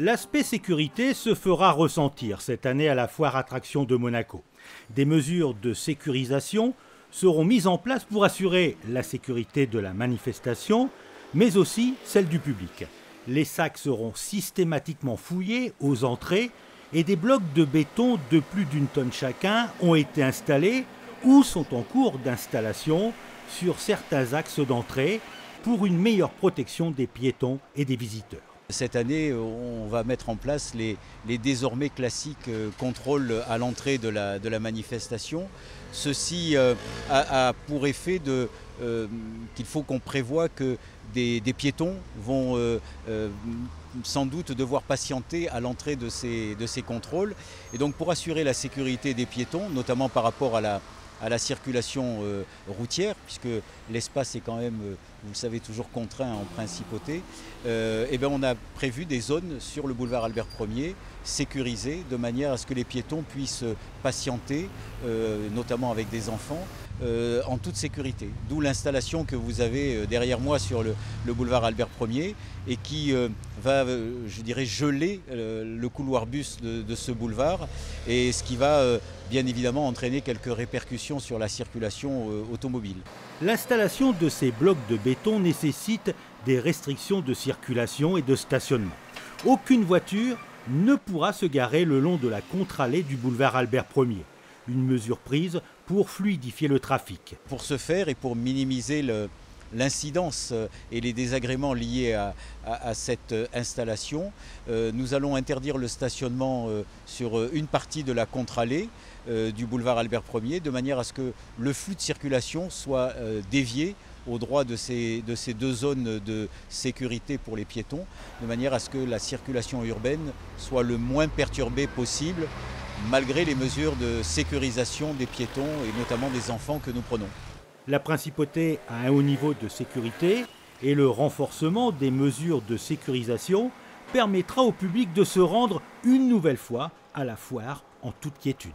L'aspect sécurité se fera ressentir cette année à la foire Attractions de Monaco. Des mesures de sécurisation seront mises en place pour assurer la sécurité de la manifestation, mais aussi celle du public. Les sacs seront systématiquement fouillés aux entrées et des blocs de béton de plus d'1 tonne chacun ont été installés ou sont en cours d'installation sur certains axes d'entrée pour une meilleure protection des piétons et des visiteurs. Cette année, on va mettre en place les désormais classiques contrôles à l'entrée de la manifestation. Ceci a pour effet qu'il faut qu'on prévoie que des piétons vont sans doute devoir patienter à l'entrée de ces contrôles. Et donc pour assurer la sécurité des piétons, notamment par rapport à la circulation routière, puisque l'espace est quand même, vous le savez, toujours contraint en principauté, on a prévu des zones sur le boulevard Albert Ier sécurisées de manière à ce que les piétons puissent patienter, notamment avec des enfants, en toute sécurité. D'où l'installation que vous avez derrière moi sur le boulevard Albert Ier et qui va, je dirais, geler le couloir bus de ce boulevard, et ce qui va bien évidemment entraîner quelques répercussions sur la circulation automobile. L'installation de ces blocs de béton nécessite des restrictions de circulation et de stationnement. Aucune voiture ne pourra se garer le long de la contre-allée du boulevard Albert Ier. Une mesure prise pour fluidifier le trafic. Pour ce faire et pour minimiser l'incidence et les désagréments liés à cette installation, nous allons interdire le stationnement sur une partie de la contre-allée du boulevard Albert Ier, de manière à ce que le flux de circulation soit dévié au droit de ces deux zones de sécurité pour les piétons, de manière à ce que la circulation urbaine soit le moins perturbée possible, malgré les mesures de sécurisation des piétons et notamment des enfants que nous prenons. La principauté a un haut niveau de sécurité et le renforcement des mesures de sécurisation permettra au public de se rendre une nouvelle fois à la foire en toute quiétude.